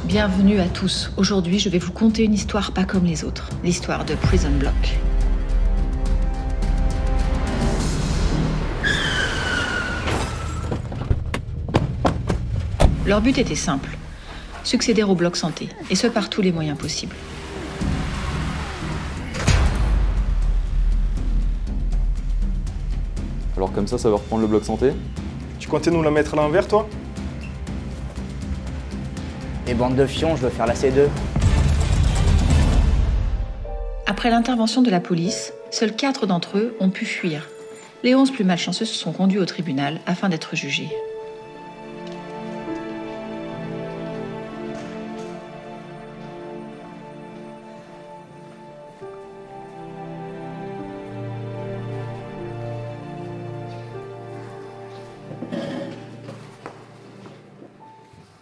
Bienvenue à tous. Aujourd'hui, je vais vous conter une histoire pas comme les autres. L'histoire de Prison Block. Leur but était simple. Succéder au bloc santé. Et ce par tous les moyens possibles. Alors comme ça va reprendre le bloc santé? Tu comptais nous la mettre à l'envers, toi? Et bande de fions, je veux faire la C2. Après l'intervention de la police, seuls 4 d'entre eux ont pu fuir. Les 11 plus malchanceux se sont conduits au tribunal afin d'être jugés.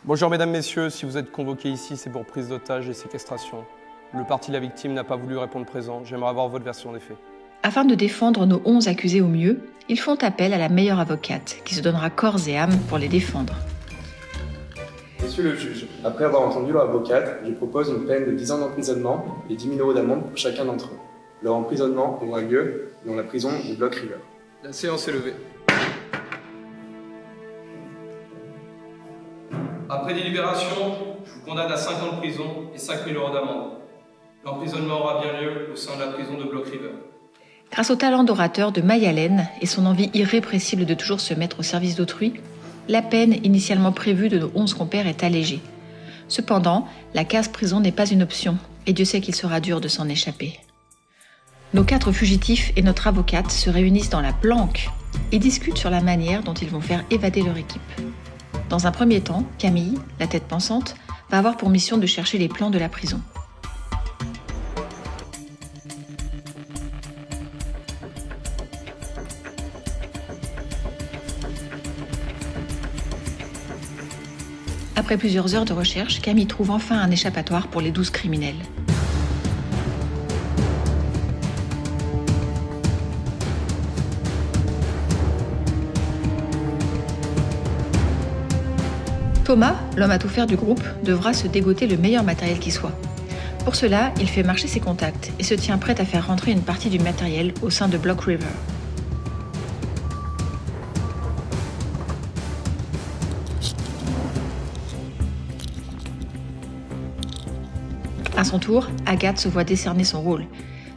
Bonjour mesdames, messieurs, si vous êtes convoqués ici, c'est pour prise d'otage et séquestration. Le parti de la victime n'a pas voulu répondre présent. J'aimerais avoir votre version des faits. Afin de défendre nos 11 accusés au mieux, ils font appel à la meilleure avocate, qui se donnera corps et âme pour les défendre. Monsieur le juge, après avoir entendu leur avocate, je propose une peine de 10 ans d'emprisonnement et 10 000 € d'amende pour chacun d'entre eux. Leur emprisonnement aura lieu dans la prison de Block River. La séance est levée. Après délibération, je vous condamne à 5 ans de prison et 5 000 € d'amende. L'emprisonnement aura bien lieu au sein de la prison de Block River. Grâce au talent d'orateur de Mayalène et son envie irrépressible de toujours se mettre au service d'autrui, la peine initialement prévue de nos 11 compères est allégée. Cependant, la case prison n'est pas une option, et Dieu sait qu'il sera dur de s'en échapper. Nos 4 fugitifs et notre avocate se réunissent dans la planque et discutent sur la manière dont ils vont faire évader leur équipe. Dans un premier temps, Camille, la tête pensante, va avoir pour mission de chercher les plans de la prison. Après plusieurs heures de recherche, Camille trouve enfin un échappatoire pour les 12 criminels. Thomas, l'homme à tout faire du groupe, devra se dégoter le meilleur matériel qui soit. Pour cela, il fait marcher ses contacts et se tient prêt à faire rentrer une partie du matériel au sein de Block River. À son tour, Agathe se voit décerner son rôle.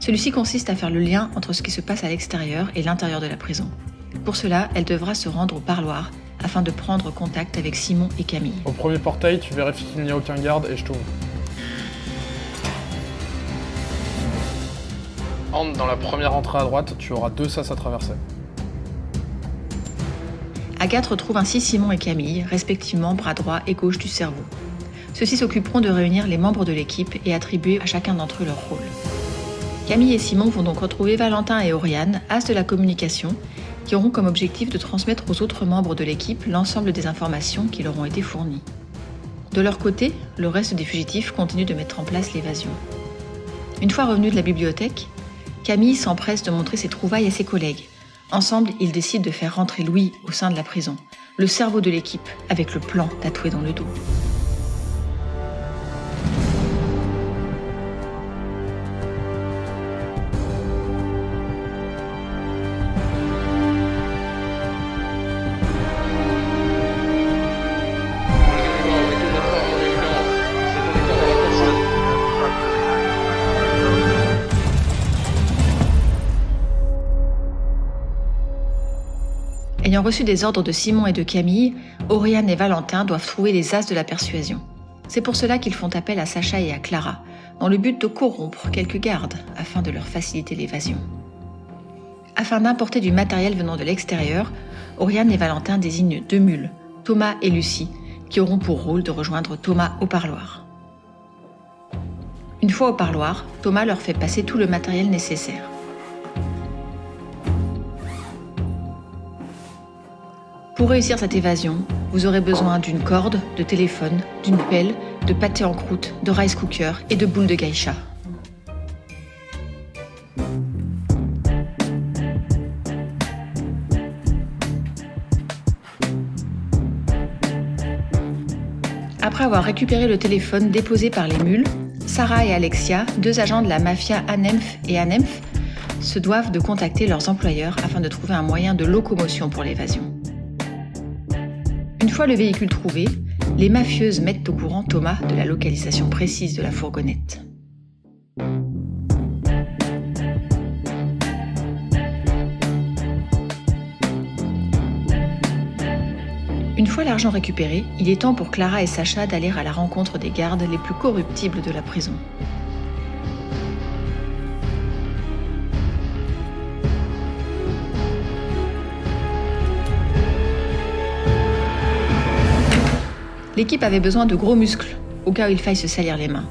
Celui-ci consiste à faire le lien entre ce qui se passe à l'extérieur et l'intérieur de la prison. Pour cela, elle devra se rendre au parloir afin de prendre contact avec Simon et Camille. Au premier portail, tu vérifies qu'il n'y a aucun garde et je t'ouvre. Entre dans la première entrée à droite, tu auras 2 sas à traverser. Agathe retrouve ainsi Simon et Camille, respectivement bras droit et gauche du cerveau. Ceux-ci s'occuperont de réunir les membres de l'équipe et attribuer à chacun d'entre eux leur rôle. Camille et Simon vont donc retrouver Valentin et Oriane, as de la communication, qui auront comme objectif de transmettre aux autres membres de l'équipe l'ensemble des informations qui leur ont été fournies. De leur côté, le reste des fugitifs continue de mettre en place l'évasion. Une fois revenus de la bibliothèque, Camille s'empresse de montrer ses trouvailles à ses collègues. Ensemble, ils décident de faire rentrer Louis au sein de la prison, le cerveau de l'équipe, avec le plan tatoué dans le dos. Ayant reçu des ordres de Simon et de Camille, Oriane et Valentin doivent trouver les as de la persuasion. C'est pour cela qu'ils font appel à Sacha et à Clara, dans le but de corrompre quelques gardes afin de leur faciliter l'évasion. Afin d'importer du matériel venant de l'extérieur, Oriane et Valentin désignent 2 mules, Thomas et Lucie, qui auront pour rôle de rejoindre Thomas au parloir. Une fois au parloir, Thomas leur fait passer tout le matériel nécessaire. Pour réussir cette évasion, vous aurez besoin d'une corde, de téléphone, d'une pelle, de pâté en croûte, de rice cooker et de boules de geisha. Après avoir récupéré le téléphone déposé par les mules, Sarah et Alexia, 2 agents de la mafia Anemph et Anemph, se doivent de contacter leurs employeurs afin de trouver un moyen de locomotion pour l'évasion. Une fois le véhicule trouvé, les mafieuses mettent au courant Thomas de la localisation précise de la fourgonnette. Une fois l'argent récupéré, il est temps pour Clara et Sacha d'aller à la rencontre des gardes les plus corruptibles de la prison. L'équipe avait besoin de gros muscles, au cas où il faille se salir les mains.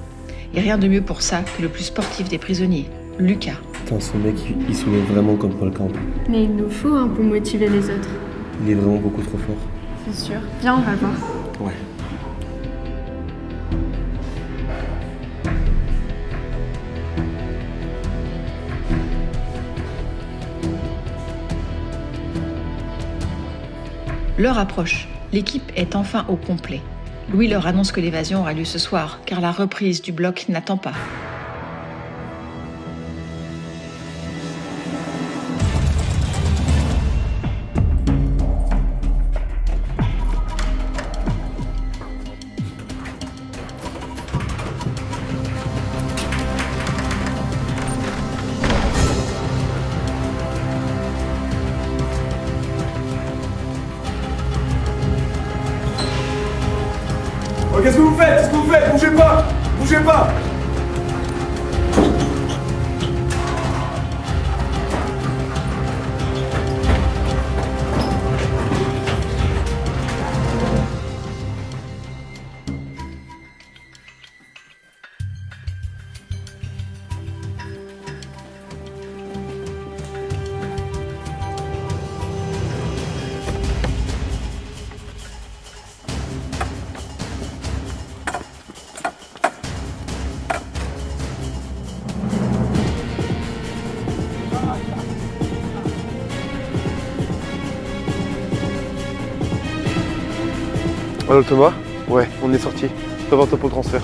Et rien de mieux pour ça que le plus sportif des prisonniers, Lucas. Putain, ce mec, il soulève vraiment comme Paul Camp. Mais il nous faut pour motiver les autres. Il est vraiment beaucoup trop fort. C'est sûr. Viens, on va voir. Ouais. L'heure approche. L'équipe est enfin au complet. Louis leur annonce que l'évasion aura lieu ce soir, car la reprise du bloc n'attend pas. Oh, qu'est-ce que vous faites? Qu'est-ce que vous faites? Bougez pas! Bougez pas! Allô Thomas? Ouais, on est sorti. Je peux avoir ton pot de transfert.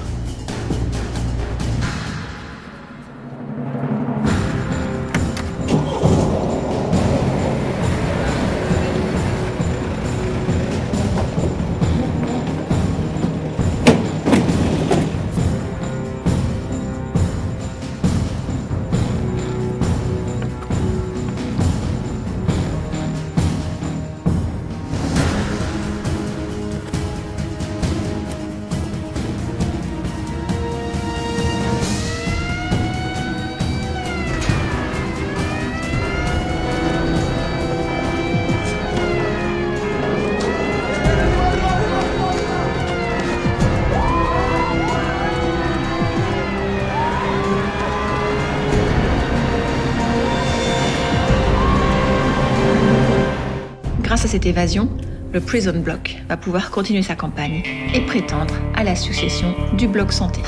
Grâce à cette évasion, le Prison Bloc va pouvoir continuer sa campagne et prétendre à la succession du Bloc Santé.